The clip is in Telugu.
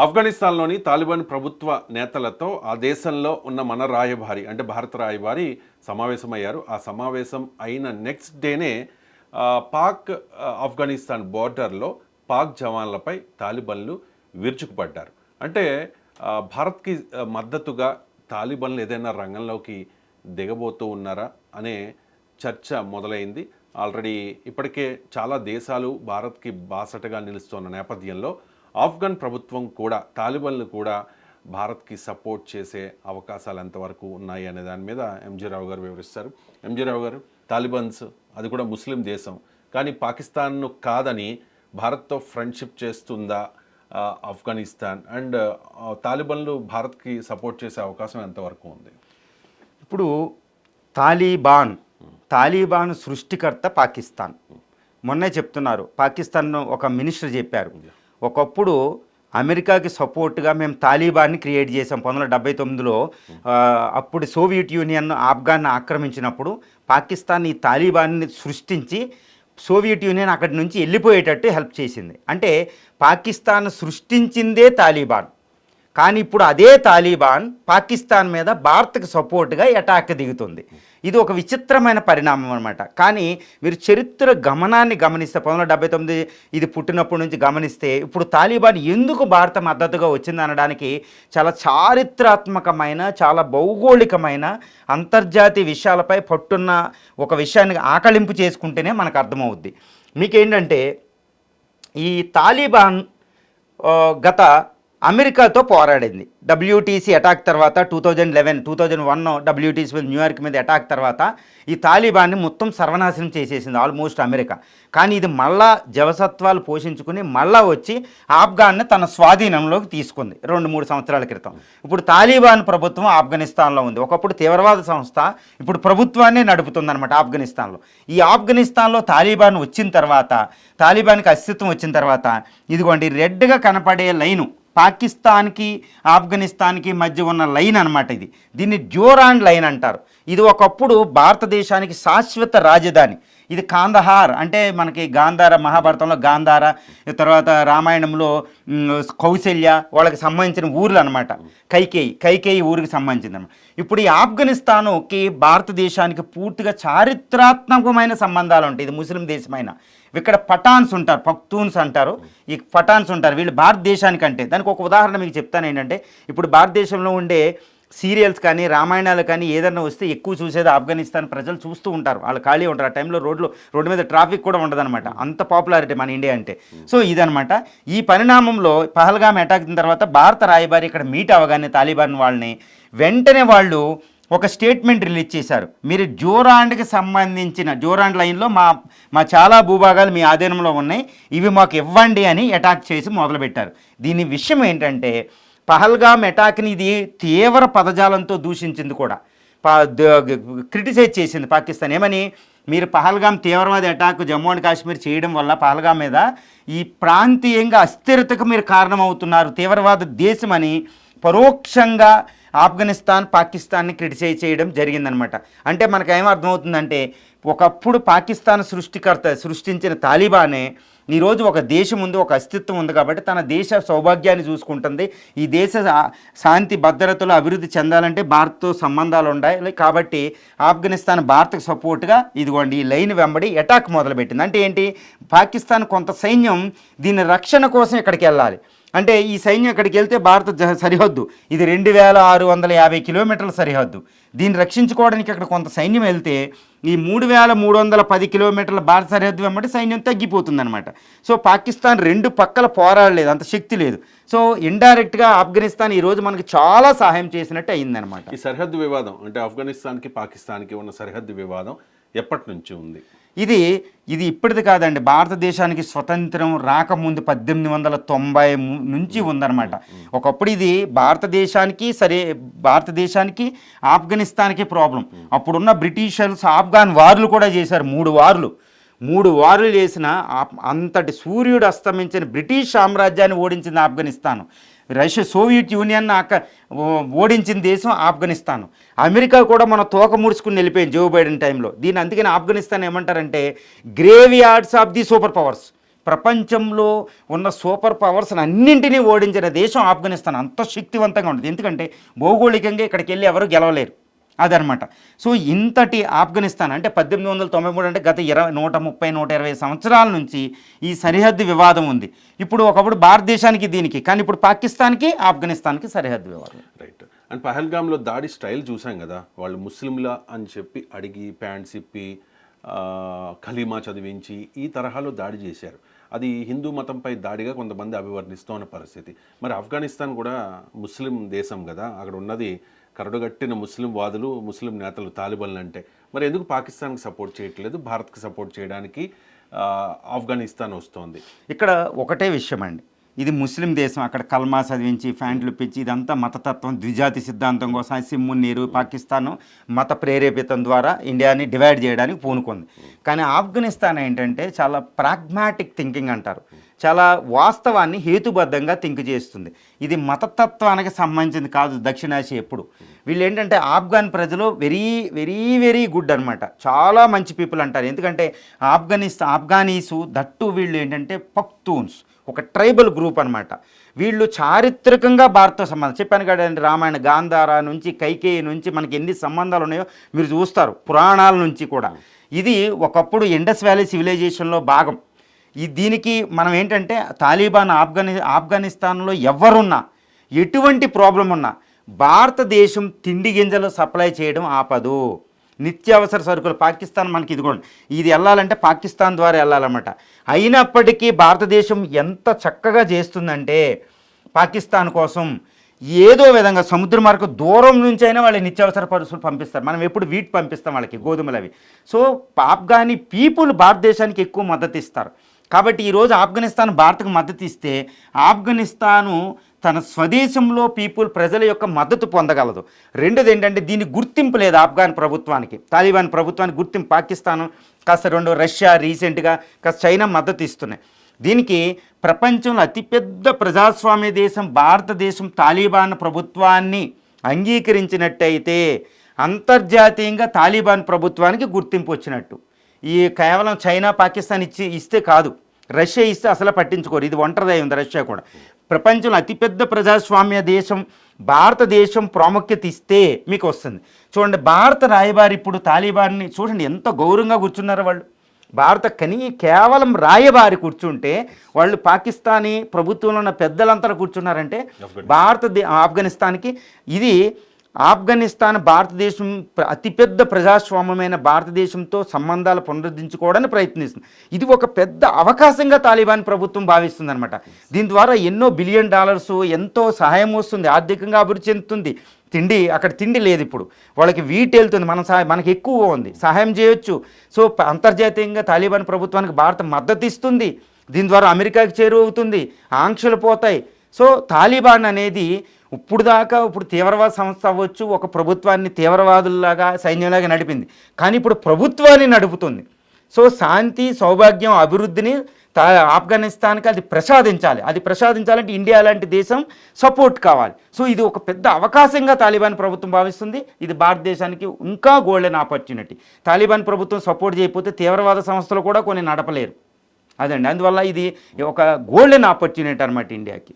ఆఫ్ఘనిస్తాన్లోని తాలిబాన్ ప్రభుత్వ నేతలతో ఆ దేశంలో ఉన్న మన రాయబారి అంటే భారత రాయబారి సమావేశమయ్యారు. ఆ సమావేశం అయిన నెక్స్ట్ డేనే పాక్ ఆఫ్ఘనిస్తాన్ బోర్డర్లో పాక్ జవాన్లపై తాలిబన్లు విరుచుకుపడ్డారు. అంటే భారత్కి మద్దతుగా తాలిబన్లు ఏదైనా రంగంలోకి దిగబోతూ ఉన్నారా అనే చర్చ మొదలైంది. ఆల్రెడీ ఇప్పటికే చాలా దేశాలు భారత్కి బాసటగా నిలుస్తున్న నేపథ్యంలో ఆఫ్ఘన్ ప్రభుత్వం కూడా తాలిబన్లు కూడా భారత్కి సపోర్ట్ చేసే అవకాశాలు ఎంతవరకు ఉన్నాయి అనే దాని మీద ఎంజీ రావు గారు వివరిస్తారు. ఎంజీ రావు గారు, తాలిబన్స్ అది కూడా ముస్లిం దేశం, కానీ పాకిస్తాన్ను కాదని భారత్తో ఫ్రెండ్షిప్ చేస్తుందా ఆఫ్ఘనిస్తాన్? అండ్ తాలిబన్లు భారత్కి సపోర్ట్ చేసే అవకాశం ఎంతవరకు ఉంది? ఇప్పుడు తాలిబాన్ సృష్టికర్త పాకిస్తాన్. మొన్నే చెప్తున్నారు, పాకిస్తాన్ ఒక మినిస్టర్ చెప్పారు, ఒకప్పుడు అమెరికాకి సపోర్ట్గా మేము తాలిబాన్ని క్రియేట్ చేసాం 1979లో. అప్పుడు సోవియట్ యూనియన్ ఆఫ్ఘాన్ని ఆక్రమించినప్పుడు పాకిస్తాన్ ఈ తాలిబాన్ని సృష్టించి సోవియట్ యూనియన్ అక్కడి నుంచి వెళ్ళిపోయేటట్టు హెల్ప్ చేసింది. అంటే పాకిస్తాన్ సృష్టించిందే తాలిబాన్. కానీ ఇప్పుడు అదే తాలిబాన్ పాకిస్తాన్ మీద భారత్కి సపోర్ట్గా అటాక్ దిగుతుంది. ఇది ఒక విచిత్రమైన పరిణామం అనమాట. కానీ మీరు చరిత్ర గమనాన్ని గమనిస్తే 1979 ఇది పుట్టినప్పటి నుంచి గమనిస్తే ఇప్పుడు తాలిబాన్ ఎందుకు భారత మద్దతుగా వచ్చింది అనడానికి చాలా చారిత్రాత్మకమైన, చాలా భౌగోళికమైన అంతర్జాతీయ విషయాలపై పట్టున్న ఒక విషయాన్ని ఆకళింపు చేసుకుంటేనే మనకు అర్థమవుద్ది. మీకేంటంటే ఈ తాలిబాన్ గత అమెరికాతో పోరాడింది. WTC అటాక్ తర్వాత 2001 WTC మీద న్యూయార్క్ మీద అటాక్ తర్వాత ఈ తాలిబాన్ని మొత్తం సర్వనాశనం చేసేసింది ఆల్మోస్ట్ అమెరికా. కానీ ఇది మళ్ళా జవసత్వాలు పోషించుకుని మళ్ళా వచ్చి ఆఫ్ఘాన్ని తన స్వాధీనంలోకి తీసుకుంది 2-3 సంవత్సరాల క్రితం. ఇప్పుడు తాలిబాన్ ప్రభుత్వం ఆఫ్ఘనిస్తాన్లో ఉంది. ఒకప్పుడు తీవ్రవాద సంస్థ, ఇప్పుడు ప్రభుత్వాన్ని నడుపుతుందన్నమాట ఆఫ్ఘనిస్తాన్లో. ఈ ఆఫ్ఘనిస్తాన్లో తాలిబాన్ వచ్చిన తర్వాత, తాలిబాన్కి అస్తిత్వం వచ్చిన తర్వాత ఇదిగోండి రెడ్గా కనపడే లైను పాకిస్తాన్కి ఆఫ్ఘనిస్తాన్కి మధ్య ఉన్న లైన్ అనమాట ఇది. దీన్ని డ్యూరాండ్ లైన్ అంటారు. ఇది ఒకప్పుడు భారతదేశానికి శాశ్వత రాజధాని. ఇది కాందహార్ అంటే మనకి గాంధార, మహాభారతంలో గాంధార, తర్వాత రామాయణంలో కౌశల్య వాళ్ళకి సంబంధించిన ఊర్లు అనమాట. కైకేయి ఊరికి సంబంధించింది అనమాట. ఇప్పుడు ఈ ఆఫ్ఘనిస్తాన్కి భారతదేశానికి పూర్తిగా చారిత్రాత్మకమైన సంబంధాలు ఉంటాయి. ఇది ముస్లిం దేశమైన. ఇక్కడ పఠాన్స్ ఉంటారు, పఖ్తూన్స్ అంటారు. ఈ పఠాన్స్ ఉంటారు, వీళ్ళు భారతదేశానికి అంటే. దానికి ఒక ఉదాహరణ మీకు చెప్తాను ఏంటంటే, ఇప్పుడు భారతదేశంలో ఉండే సీరియల్స్ కానీ రామాయణాలు కానీ ఏదన్నా వస్తే ఎక్కువ చూసేది ఆఫ్ఘనిస్తాన్ ప్రజలు చూస్తూ ఉంటారు. వాళ్ళు ఖాళీ ఉంటారు. ఆ టైంలో రోడ్డు మీద ట్రాఫిక్ కూడా ఉండదన్నమాట. అంత పాపులారిటీ మన ఇండియా అంటే. సో ఇదనమాట. ఈ పరిణామంలో పహల్గామ్ అటాక్ తర్వాత భారత రాయబారి ఇక్కడ మీట్ అవగానే తాలిబాన్ వాళ్ళని వెంటనే వాళ్ళు ఒక స్టేట్మెంట్ రిలీజ్ చేశారు. మీరు జోరాండ్కి సంబంధించిన జోరాండ్ లైన్లో మా చాలా భూభాగాలు మీ ఆధీనంలో ఉన్నాయి, ఇవి మాకు ఇవ్వండి అని అటాక్ చేసి మొదలుపెట్టారు. దీని విషయం ఏంటంటే పహల్గామ్ అటాక్ని ఇది తీవ్ర పదజాలంతో దూషించింది కూడా, క్రిటిసైజ్ చేసింది పాకిస్తాన్. ఏమని, మీరు పహల్గామ్ తీవ్రవాద అటాక్ జమ్మూ అండ్ కాశ్మీర్ చేయడం వల్ల పహల్గామ్ మీద ఈ ప్రాంతీయంగా అస్థిరతకు మీరు కారణమవుతున్నారు, తీవ్రవాద దేశమని పరోక్షంగా ఆఫ్ఘనిస్తాన్ పాకిస్తాన్ని క్రిటిసైజ్ చేయడం జరిగిందనమాట. అంటే మనకు ఏమర్థమవుతుందంటే ఒకప్పుడు పాకిస్తాన్ సృష్టించిన తాలిబానే ఈరోజు ఒక దేశం ఉంది, ఒక అస్తిత్వం ఉంది కాబట్టి తన దేశ సౌభాగ్యాన్ని చూసుకుంటుంది. ఈ దేశ శాంతి భద్రతలు అభివృద్ధి చెందాలంటే భారత్తో సంబంధాలు ఉన్నాయి కాబట్టి ఆఫ్ఘనిస్తాన్ భారత్కు సపోర్ట్గా ఇదిగోండి ఈ లైన్ వెంబడి అటాక్ మొదలుపెట్టింది. అంటే ఏంటి, పాకిస్తాన్ కొంత సైన్యం దీని రక్షణ కోసం ఇక్కడికి వెళ్ళాలి. అంటే ఈ సైన్యం ఇక్కడికి వెళ్తే భారత సరిహద్దు ఇది 2650 కిలోమీటర్ల సరిహద్దు. దీన్ని రక్షించుకోవడానికి ఇక్కడ కొంత సైన్యం వెళ్తే ఈ 3310 కిలోమీటర్ల భారత సరిహద్దు వెంబడి సైన్యం తగ్గిపోతుందన్నమాట. సో పాకిస్తాన్ రెండు పక్కల పోరాడలేదు, అంత శక్తి లేదు. సో ఇండైరెక్ట్గా ఆఫ్ఘనిస్తాన్ ఈరోజు మనకి చాలా సహాయం చేసినట్టు అయిందనమాట. ఈ సరిహద్దు వివాదం అంటే ఆఫ్ఘనిస్తాన్కి పాకిస్తాన్కి ఉన్న సరిహద్దు వివాదం ఎప్పటి నుంచి ఉంది? ఇది ఇప్పటిది కాదండి. భారతదేశానికి స్వతంత్రం రాకముందు 1890 నుంచి ఉందన్నమాట. ఒకప్పుడు ఇది భారతదేశానికి ఆఫ్ఘనిస్తాన్కి ప్రాబ్లం. అప్పుడున్న బ్రిటిషర్స్ ఆఫ్ఘాన్ వార్లు కూడా చేశారు. 3 వార్లు చేసిన అంతటి సూర్యుడు అస్తమించిన బ్రిటిష్ సామ్రాజ్యాన్ని ఓడించింది ఆఫ్ఘనిస్తాన్. సోవియట్ యూనియన్ ఓడించిన దేశం ఆఫ్ఘనిస్తాన్. అమెరికా కూడా మన తోక ముడుచుకుని వెళ్ళిపోయింది జో బైడెన్ టైంలో. దీని అందుకని ఆఫ్ఘనిస్తాన్ ఏమంటారంటే grave yards of the super powers. ప్రపంచంలో ఉన్న సూపర్ పవర్స్ అన్నింటినీ ఓడించిన దేశం ఆఫ్ఘనిస్తాన్. అంత శక్తివంతంగా ఉంటుంది. ఎందుకంటే భౌగోళికంగా ఇక్కడికి వెళ్ళి ఎవరు గెలవలేరు, అదనమాట. సో ఇంతటి ఆఫ్ఘనిస్తాన్ అంటే 1893 అంటే గత 130-120 సంవత్సరాల నుంచి ఈ సరిహద్దు వివాదం ఉంది. ఇప్పుడు ఒకప్పుడు భారతదేశానికి దీనికి, కానీ ఇప్పుడు పాకిస్తాన్కి ఆఫ్ఘనిస్తాన్కి సరిహద్దు వివాదం. రైట్. అండ్ పహల్గామ్లో దాడి స్టైల్ చూసాం కదా, వాళ్ళు ముస్లింలా అని చెప్పి అడిగి ప్యాంట్స్ ఇప్పి ఖలీమా చదివించి ఈ తరహాలో దాడి చేశారు. అది హిందూ మతంపై దాడిగా కొంతమంది అభివర్ణిస్తూ ఉన్న పరిస్థితి. మరి ఆఫ్ఘనిస్తాన్ కూడా ముస్లిం దేశం కదా, అక్కడ ఉన్నది కరడుగట్టిన ముస్లిం వాదులు, ముస్లిం నేతలు తాలిబాన్లు. అంటే మరి ఎందుకు పాకిస్తాన్కి సపోర్ట్ చేయట్లేదు, భారత్కి సపోర్ట్ చేయడానికి ఆఫ్ఘనిస్తాన్ వస్తోంది? ఇక్కడ ఒకటే విషయం అండి, ఇది ముస్లిం దేశం, అక్కడ కల్మా చదివించి ఫ్యాంట్లు పిచ్చి ఇదంతా మతతత్వం, ద్విజాతి సిద్ధాంతం కోసం సిమ్మున్నీరు పాకిస్తాన్ మత ప్రేరేపితం ద్వారా ఇండియాని డివైడ్ చేయడానికి పూనుకుంది. కానీ ఆఫ్ఘనిస్తాన్ ఏంటంటే చాలా ప్రాగ్మాటిక్ థింకింగ్ అంటారు, చాలా వాస్తవాన్ని హేతుబద్ధంగా థింక్ చేస్తుంది. ఇది మతతత్వానికి సంబంధించింది కాదు. దక్షిణాసియా ఎప్పుడు వీళ్ళు ఏంటంటే ఆఫ్ఘన్ ప్రజలు వెరీ వెరీ వెరీ గుడ్ అనమాట, చాలా మంచి పీపుల్ అంటారు. ఎందుకంటే ఆఫ్ఘనీసు దట్టు వీళ్ళు ఏంటంటే పఖ్తూన్స్, ఒక ట్రైబల్ గ్రూప్ అనమాట. వీళ్ళు చారిత్రకంగా భారత్తో సంబంధం, చెప్పాను కదండి, రామాయణ గాంధార నుంచి కైకేయి నుంచి మనకి ఎన్ని సంబంధాలు ఉన్నాయో మీరు చూస్తారు పురాణాల నుంచి కూడా. ఇది ఒకప్పుడు ఇండస్ వ్యాలీ సివిలైజేషన్లో భాగం. దీనికి మనం ఏంటంటే తాలిబాన్ ఆఫ్ఘనిస్తాన్లో ఎవరున్నా ఎటువంటి ప్రాబ్లం ఉన్నా భారతదేశం తిండి గింజలు సప్లై చేయడం ఆపదు. నిత్యావసర సరుకులు పాకిస్తాన్ మనకి ఇదిగోండి, ఇది వెళ్ళాలంటే పాకిస్తాన్ ద్వారా వెళ్ళాలన్నమాట. అయినప్పటికీ భారతదేశం ఎంత చక్కగా చేస్తుందంటే పాకిస్తాన్ కోసం ఏదో విధంగా సముద్ర మార్గం దూరం నుంచి అయినా వాళ్ళ నిత్యావసర పరిస్థితులు పంపిస్తారు. మనం ఎప్పుడు వీట్ పంపిస్తాం వాళ్ళకి, గోధుమలు అవి. సో ఆఫ్ఘనీ పీపుల్ భారతదేశానికి ఎక్కువ మద్దతు ఇస్తారు. కాబట్టి ఈరోజు ఆఫ్ఘనిస్తాన్ భారత్కు మద్దతు ఇస్తే ఆఫ్ఘనిస్తాను తన స్వదేశంలో ప్రజల యొక్క మద్దతు పొందగలదు. రెండోది ఏంటంటే దీని గుర్తింపు లేదు ఆఫ్ఘన్ ప్రభుత్వానికి, తాలిబాన్ ప్రభుత్వానికి గుర్తింపు. పాకిస్తాను కాస్త రష్యా రీసెంట్గా కాస్త చైనా మద్దతు ఇస్తున్నాయి. దీనికి ప్రపంచంలో అతిపెద్ద ప్రజాస్వామ్య దేశం భారతదేశం తాలిబాన్ ప్రభుత్వాన్ని అంగీకరించినట్టయితే అంతర్జాతీయంగా తాలిబాన్ ప్రభుత్వానికి గుర్తింపు వచ్చినట్టు. ఈ కేవలం చైనా పాకిస్తాన్ ఇస్తే కాదు, రష్యా ఇస్తే అసలు పట్టించుకోరు. ఇది ఒంటరిదై ఉంది రష్యా కూడా. ప్రపంచంలో అతిపెద్ద ప్రజాస్వామ్య దేశం భారతదేశం ప్రాముఖ్యత ఇస్తే మీకు వస్తుంది. చూడండి, భారత రాయబారి ఇప్పుడు తాలిబాన్ని చూడండి ఎంత గౌరవంగా కూర్చున్నారో వాళ్ళు. కేవలం రాయబారి కూర్చుంటే వాళ్ళు పాకిస్తానీ ప్రభుత్వంలో ఉన్న పెద్దలంతా కూర్చున్నారంటే ఆఫ్ఘనిస్తాన్కి ఇది ఆఫ్ఘనిస్తాన్ భారతదేశం అతిపెద్ద ప్రజాస్వామ్యమైన భారతదేశంతో సంబంధాలు పునరుద్ధరించుకోవడానికి ప్రయత్నిస్తుంది. ఇది ఒక పెద్ద అవకాశంగా తాలిబాన్ ప్రభుత్వం భావిస్తుంది అనమాట. దీని ద్వారా ఎన్నో $1 బిలియన్ ఎంతో సహాయం వస్తుంది, ఆర్థికంగా అభివృద్ధి చెందుతుంది. అక్కడ తిండి లేదు, ఇప్పుడు వాళ్ళకి వీట్ వెళ్తుంది, మనకి ఎక్కువగా ఉంది, సహాయం చేయొచ్చు. సో అంతర్జాతీయంగా తాలిబాన్ ప్రభుత్వానికి భారత మద్దతు ఇస్తుంది. దీని ద్వారా అమెరికాకి చేరువవుతుంది, ఆంక్షలు పోతాయి. సో తాలిబాన్ అనేది ఇప్పుడు తీవ్రవాద సంస్థ అవ్వచ్చు, ఒక ప్రభుత్వాన్ని తీవ్రవాదుల్లాగా సైన్యంలాగా నడిపింది, కానీ ఇప్పుడు ప్రభుత్వాన్ని నడుపుతుంది. సో శాంతి సౌభాగ్యం అభివృద్ధిని ఆఫ్ఘనిస్తాన్కి అది ప్రసాదించాలంటే ఇండియా లాంటి దేశం సపోర్ట్ కావాలి. సో ఇది ఒక పెద్ద అవకాశంగా తాలిబాన్ ప్రభుత్వం భావిస్తుంది. ఇది భారతదేశానికి ఇంకా గోల్డెన్ ఆపర్చునిటీ. తాలిబాన్ ప్రభుత్వం సపోర్ట్ చేయకపోతే తీవ్రవాద సంస్థలు కూడా కొన్ని నడపలేరు. అదండి, అందువల్ల ఇది ఒక గోల్డెన్ ఆపర్చునిటీ అనమాట ఇండియాకి.